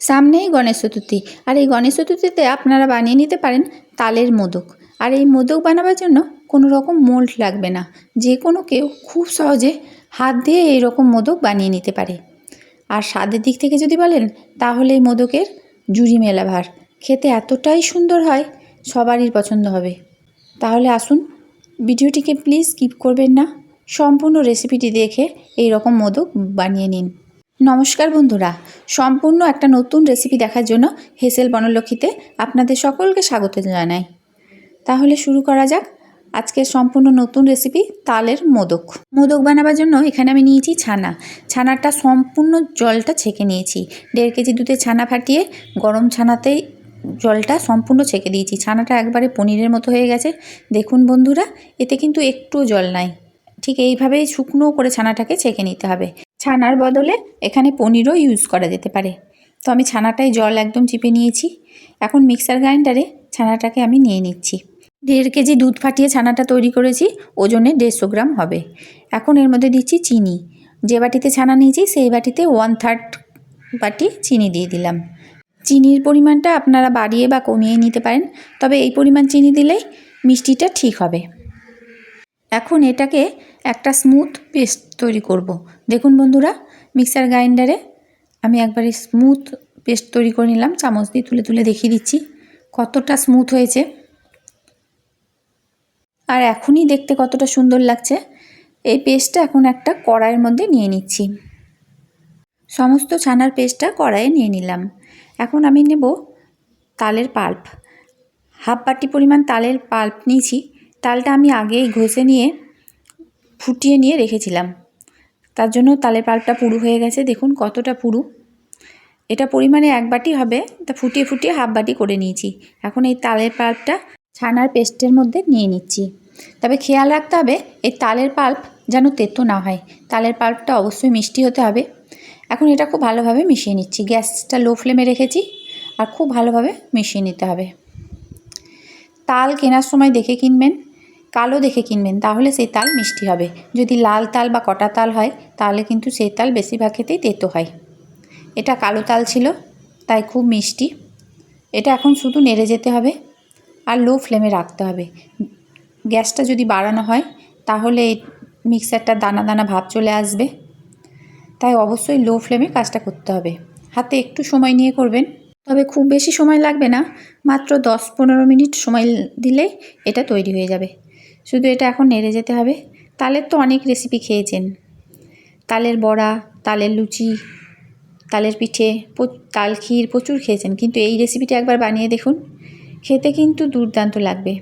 সামনেই গণেশ চতুর্থী, আর এই গণেশ চতুর্থীতে আপনারা বানিয়ে নিতে পারেন তালের মোদক। আর এই মোদক বানাবার জন্য কোনো রকম মোল্ড লাগবে না, যে কোনো কেউ খুব সহজে হাত দিয়ে এই রকম মোদক বানিয়ে নিতে পারে। আর স্বাদের দিক থেকে যদি বলেন, তাহলে এই মোদকের জুড়ি মেলা ভার, খেতে এতটাই সুন্দর হয়, সবারই পছন্দ হবে। তাহলে আসুন, ভিডিওটিকে প্লিজ স্কিপ করবেন না, সম্পূর্ণ রেসিপিটি দেখে এই রকম মোদক বানিয়ে নিন। নমস্কার বন্ধুরা, সম্পূর্ণ একটা নতুন রেসিপি দেখার জন্য হেসেল বনলক্ষ্মীতে আপনাদের সকলকে স্বাগত জানাই। তাহলে শুরু করা যাক আজকের সম্পূর্ণ নতুন রেসিপি, তালের মোদক। মোদক বানাবার জন্য এখানে আমি নিয়েছি ছানাটা সম্পূর্ণ জলটা ছেঁকে নিয়েছি। 1.5 কেজি দুধে ছানা ফাটিয়ে গরম ছানাতেই জলটা সম্পূর্ণ ছেঁকে দিয়েছি। ছানাটা একবারে পনিরের মতো হয়ে গেছে। দেখুন বন্ধুরা, এতে কিন্তু একটু জল নাই। ঠিক এইভাবেই শুকনো করে ছানাটাকে ছেঁকে নিতে হবে। ছানার বদলে এখানে পনিরও ইউজ করা যেতে পারে। তো আমি ছানাটায় জল একদম চিপে নিয়েছি। এখন মিক্সার গ্রাইন্ডারে ছানাটাকে আমি নিয়ে নিচ্ছি। 1.5 কেজি দুধ ফাটিয়ে ছানাটা তৈরি করেছি, ওজনে 150 গ্রাম হবে। এখন এর মধ্যে দিচ্ছি চিনি। যে বাটিতে ছানা নিয়েছি সেই বাটিতে 1/3 বাটি চিনি দিয়ে দিলাম। চিনির পরিমাণটা আপনারা বাড়িয়ে বা কমিয়ে নিতে পারেন, তবে এই পরিমাণ চিনি দিলেই মিষ্টিটা ঠিক হবে। এখন এটাকে একটা স্মুথ পেস্ট তৈরি করব। দেখুন বন্ধুরা, মিক্সার গ্রাইন্ডারে আমি একবারে স্মুথ পেস্ট তৈরি করে নিলাম। চামচ দিয়ে তুলে তুলে দেখিয়ে দিচ্ছি কতটা স্মুথ হয়েছে, আর এখনই দেখতে কতটা সুন্দর লাগছে। এই পেস্টটা এখন একটা কড়াইয়ের মধ্যে নিয়ে নিচ্ছি। সমস্ত ছানার পেস্টটা কড়াইয়ে নিয়ে নিলাম। এখন আমি নেব তালের পাল্প। 1/2 বাটি পরিমাণ তালের পাল্প নিয়েছি। তালটা আমি আগেই ঘষে নিয়ে ফুটিয়ে নিয়ে রেখেছিলাম, তার জন্য তালের পাল্পটা পুরু হয়ে গেছে। দেখুন কতটা পুরু। এটা পরিমাণে 1 বাটি হবে, তা ফুটিয়ে ফুটিয়ে 1/2 বাটি করে নিয়েছি। এখন এই তালের পাল্পটা ছানার পেস্টের মধ্যে নিয়ে নিচ্ছি। তবে খেয়াল রাখতে হবে এই তালের পাল্প যেন তেতো না হয়। তালের পাল্পটা অবশ্যই মিষ্টি হতে হবে। এখন এটা খুব ভালোভাবে মিশিয়ে নিচ্ছি। গ্যাসটা লো ফ্লেমে রেখেছি, আর খুব ভালোভাবে মিশিয়ে নিতে হবে। তাল কেনার সময় দেখে কিনবেন, কালো দেখে কিনবেন, তাহলে সেই তাল মিষ্টি হবে। যদি লাল তাল বা কটা তাল হয়, তাহলে কিন্তু সেই তাল বেশিরভাগ ক্ষেত্রেই তেতো হয়। এটা কালো তাল ছিল, তাই খুব মিষ্টি। এটা এখন শুধু নেড়ে যেতে হবে, আর লো ফ্লেমে রাখতে হবে। গ্যাসটা যদি বাড়ানো হয়, তাহলে এই মিক্সারটা দানা দানা ভাব চলে আসবে। তাই অবশ্যই লো ফ্লেমে কাজটা করতে হবে। হাতে একটু সময় নিয়ে করবেন, তবে খুব বেশি সময় লাগবে না। মাত্র 10-15 মিনিট সময় দিলেই এটা তৈরি হয়ে যাবে। শুধু এটা এখন নেড়ে যেতে হবে। তালের তো অনেক রেসিপি খেয়েছেন, তালের বড়া, তালের লুচি, তালের পিঠে, তাল ক্ষীর প্রচুর খেয়েছেন, কিন্তু এই রেসিপিটা একবার বানিয়ে দেখুন, খেতে কিন্তু দুর্দান্ত লাগবে,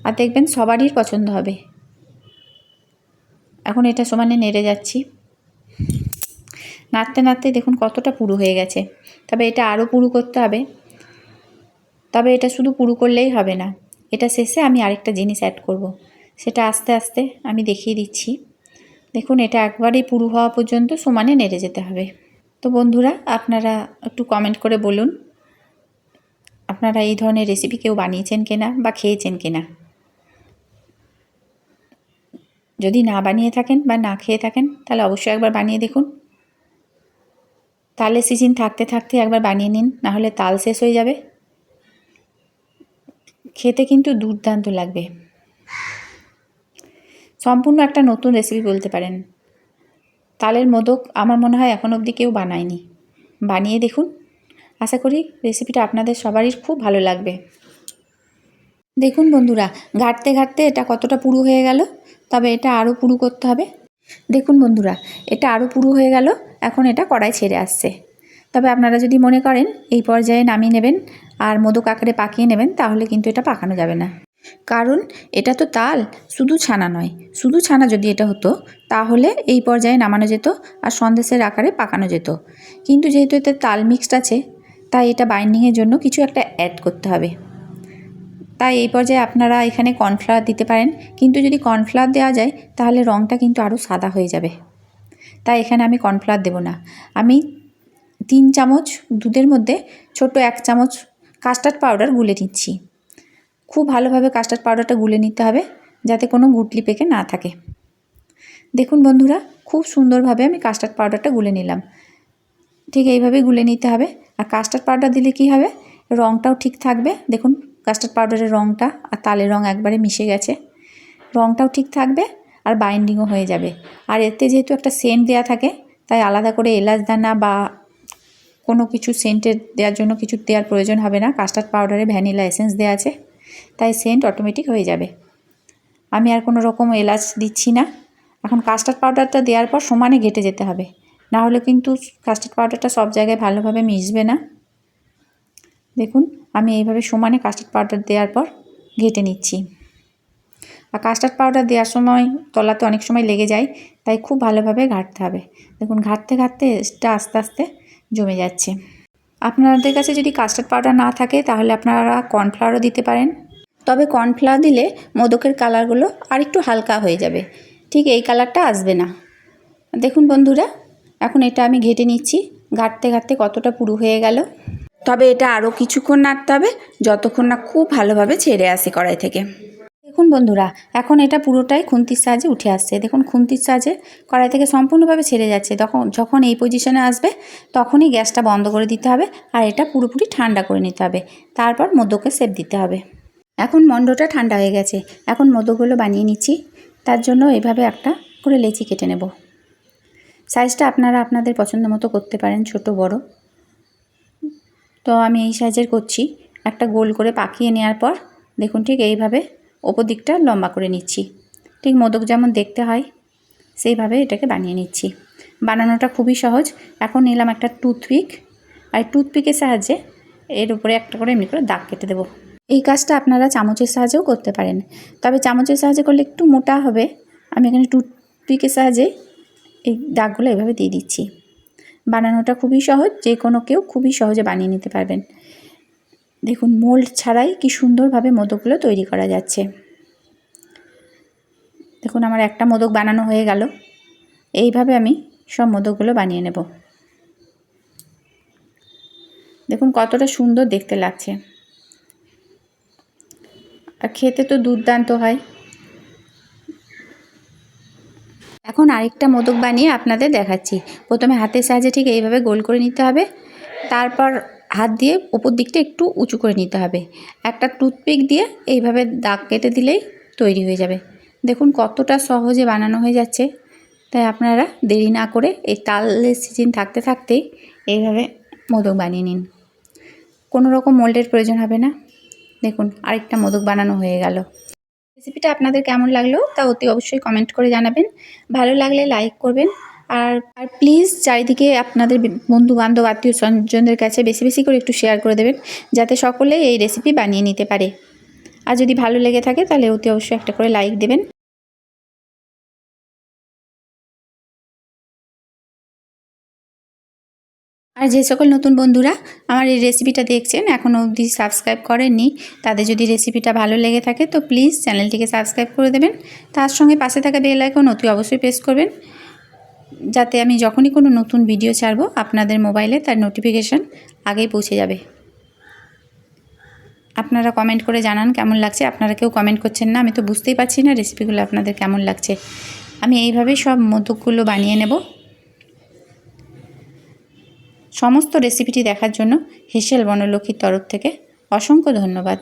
আর দেখবেন সবারই পছন্দ হবে। এখন এটা সমানে নেড়ে যাচ্ছি। নাড়তে নাড়তে দেখুন কতটা পুরু হয়ে গেছে। তবে এটা আরও পুরু করতে হবে। তবে এটা শুধু পুরু করলেই হবে না, এটা শেষে আমি আরেকটা জিনিস অ্যাড করব, সেটা আস্তে আস্তে আমি দেখিয়ে দিচ্ছি। দেখুন এটা একবারেই পুরু হওয়া পর্যন্ত সমানে নেড়ে যেতে হবে। তো বন্ধুরা, আপনারা একটু কমেন্ট করে বলুন, আপনারা এই ধরনের রেসিপি কেউ বানিয়েছেন কিনা বা খেয়েছেন কিনা। যদি না বানিয়ে থাকেন বা না খেয়ে থাকেন, তাহলে অবশ্যই একবার বানিয়ে দেখুন। তালের সিজন থাকতে থাকতে একবার বানিয়ে নিন, নাহলে তাল শেষ হয়ে যাবে। খেতে কিন্তু দুর্দান্ত লাগবে। সম্পূর্ণ একটা নতুন রেসিপি বলতে পারেন। তালের মোদক আমার মনে হয় এখন অবধি কেউ বানায়নি। বানিয়ে দেখুন, আশা করি রেসিপিটা আপনাদের সবারই খুব ভালো লাগবে। দেখুন বন্ধুরা, ঘাঁটতে ঘাঁটতে এটা কতটা পুরু হয়ে গেল। তবে এটা আরও পুরু করতে হবে। দেখুন বন্ধুরা, এটা আরও পুরু হয়ে গেল। এখন এটা কড়াই ছেড়ে আসছে। তবে আপনারা যদি মনে করেন এই পর্যায়ে নামিয়ে নেবেন আর মোদক আকারে পাকিয়ে নেবেন, তাহলে কিন্তু এটা পাকানো যাবে না। কারণ এটা তো তাল, শুধু ছানা নয়। শুধু ছানা যদি এটা হতো, তাহলে এই পর্যায়ে নামানো যেত আর সন্দেশের আকারে পাকানো যেত। কিন্তু যেহেতু এতে তাল মিক্সড আছে, তাই এটা বাইন্ডিংয়ের জন্য কিছু একটা অ্যাড করতে হবে। তাই এই পর্যায়ে আপনারা এখানে কর্নফ্লাওয়ার দিতে পারেন, কিন্তু যদি কর্নফ্লাওয়ার দেওয়া যায় তাহলে রঙটা কিন্তু আরও সাদা হয়ে যাবে। তাই এখানে আমি কর্নফ্লাওয়ার দেব না। আমি 3 চামচ দুধের মধ্যে ছোট 1 চামচ কাস্টার্ড পাউডার গুলে নিচ্ছি। খুব ভালোভাবে কাস্টার্ড পাউডারটা গুলে নিতে হবে, যাতে কোনো গুটলি পেকে না থাকে। দেখুন বন্ধুরা, খুব সুন্দরভাবে আমি কাস্টার্ড পাউডারটা গুলে নিলাম। ঠিক এইভাবে গুলে নিতে হবে। আর কাস্টার্ড পাউডার দিলে কি হবে, রঙটাও ঠিক থাকবে। দেখুন কাস্টার্ড পাউডারের রঙটা আর তালের রঙ একবারে মিশে গেছে, রঙটাও ঠিক থাকবে আর বাইন্ডিংও হয়ে যাবে। আর এতে যেহেতু একটা সেন্ট দেওয়া থাকে, তাই আলাদা করে এলাচ দানা বা কোনো কিছু সেন্টের দেওয়ার জন্য কিছু দেওয়ার প্রয়োজন হবে না। কাস্টার্ড পাউডারে ভ্যানিলা এসেন্স দেওয়া আছে, তাই সেন্ট অটোমেটিক হয়ে যাবে। আমি আর কোনো রকম এলাচ দিচ্ছি না। এখন কাস্টার্ড পাউডারটা দেওয়ার পর সমানে ঘেটে যেতে হবে, না হলে কিন্তু কাস্টার্ড পাউডারটা সব জায়গায় ভালোভাবে মিশবে না। দেখুন আমি এইভাবে সমানে কাস্টার্ড পাউডার দেওয়ার পর ঘেটে নিচ্ছি। আর কাস্টার্ড পাউডার দেওয়ার সময় তলাতে অনেক সময় লেগে যায়, তাই খুব ভালোভাবে ঘাঁটতে হবে। দেখুন ঘাঁটতে ঘাঁটতে এটা আস্তে আস্তে জমে যাচ্ছে। আপনাদের কাছে যদি কাস্টার্ড পাউডার না থাকে তাহলে আপনারা কর্নফ্লাওয়ারও দিতে পারেন, তবে কর্নফ্লাওয়ার দিলে মোদকের কালারগুলো আরেকটু হালকা হয়ে যাবে, ঠিক এই কালারটা আসবে না। দেখুন বন্ধুরা, এখন এটা আমি ঘেটে নিচ্ছি। ঘাঁটতে ঘাঁটতে কতটা পুরু হয়ে গেল। তবে এটা আরও কিছুক্ষণ নাড়তে হবে, যতক্ষণ না খুব ভালোভাবে ছেড়ে আসে কড়াই থেকে। দেখুন বন্ধুরা, এখন এটা পুরোটাই খুন্তির সাহায্যে উঠে আসছে। দেখুন খুন্তির সাহায্যে কড়াই থেকে সম্পূর্ণভাবে ছেড়ে যাচ্ছে। যখন এই পজিশনে আসবে তখনই গ্যাসটা বন্ধ করে দিতে হবে, আর এটা পুরোপুরি ঠান্ডা করে নিতে হবে। তারপর মোদকের শেপ দিতে হবে। এখন মণ্ডটা ঠান্ডা হয়ে গেছে, এখন মোদকগুলো বানিয়ে নিচ্ছি। তার জন্য এভাবে একটা করে লেচি কেটে নেব। সাইজটা আপনারা আপনাদের পছন্দ মতো করতে পারেন, ছোট বড়। তো আমি এই সাইজের করছি। একটা গোল করে পাকিয়ে নেওয়ার পর দেখুন ঠিক এইভাবে ওপর দিকটা লম্বা করে নিচ্ছি। ঠিক মোদক যেমন দেখতে হয় সেইভাবে এটাকে বানিয়ে নিচ্ছি। বানানোটা খুবই সহজ। এখন নিলাম একটা টুথপিক, আর টুথপিকের সাহায্যে এর উপরে একটা করে এমনি করে দাগ কেটে দেবো। এই কাজটা আপনারা চামচের সাহায্যেও করতে পারেন, তবে চামচের সাহায্যে করলে একটু মোটা হবে। আমি এখানে টুথপিকের সাহায্যে এই দাগগুলো এভাবে দিয়ে দিচ্ছি। বানানোটা খুবই সহজ, যে কোনো কেউ খুবই সহজে বানিয়ে নিতে পারবেন। দেখুন মোল্ড ছাড়াই কি সুন্দরভাবে মোদকগুলো তৈরি করা যাচ্ছে। দেখুন আমার একটা মোদক বানানো হয়ে গেল। এইভাবে আমি সব মোদকগুলো বানিয়ে নেব। দেখুন কতটা সুন্দর দেখতে লাগছে, আর খেতে তো দুর্দান্ত হয়। এখন আরেকটা মোদক বানিয়ে আপনাদের দেখাচ্ছি। প্রথমে হাতের সাহায্যে ঠিক এইভাবে গোল করে নিতে হবে, তারপর হাত দিয়ে উপর দিকটা একটু উঁচু করে নিতে হবে। একটা টুথপিক দিয়ে এইভাবে দাগ কেটে দিলেই তৈরি হয়ে যাবে। দেখুন কতটা সহজে বানানো হয়ে যাচ্ছে। তাই আপনারা দেরি না করে এই তালের সিজন থাকতে থাকতেই এইভাবে মোদক বানিয়ে নিন, কোনো রকম মোল্ডের প্রয়োজন হবে না। দেখুন আরেকটা মোদক বানানো হয়ে গেল। রেসিপিটা আপনাদের কেমন লাগলো তা অতি অবশ্যই কমেন্ট করে জানাবেন। ভালো লাগলে লাইক করবেন, আর প্লিজ চারিদিকে আপনাদের বন্ধু বান্ধব আত্মীয় স্বজনদের কাছে বেশি বেশি করে একটু শেয়ার করে দেবেন, যাতে সকলে এই রেসিপি বানিয়ে নিতে পারে। আর যদি ভালো লেগে থাকে তাহলে অতি অবশ্যই একটা করে লাইক দেবেন। আর যে সকল নতুন বন্ধুরা আমার এই রেসিপিটা দেখছেন এখনও অবধি সাবস্ক্রাইব করেননি, তাদের যদি রেসিপিটা ভালো লেগে থাকে তো প্লিজ চ্যানেলটিকে সাবস্ক্রাইব করে দেবেন। তার সঙ্গে পাশে থাকা বেল আইকন অতি অবশ্যই প্রেস করবেন, যাতে আমি যখনই কোনো নতুন ভিডিও ছাড়বো আপনাদের মোবাইলে তার নোটিফিকেশান আগেই পৌঁছে যাবে। আপনারা কমেন্ট করে জানান কেমন লাগছে। আপনারা কেউ কমেন্ট করছেন না, আমি তো বুঝতেই পারছি না রেসিপিগুলো আপনাদের কেমন লাগছে। আমি এইভাবেই সব মোদকগুলো বানিয়ে নেব। সমস্ত রেসিপিটি দেখার জন্য হেসেল বনলক্ষ্মীর তরফ থেকে অসংখ্য ধন্যবাদ।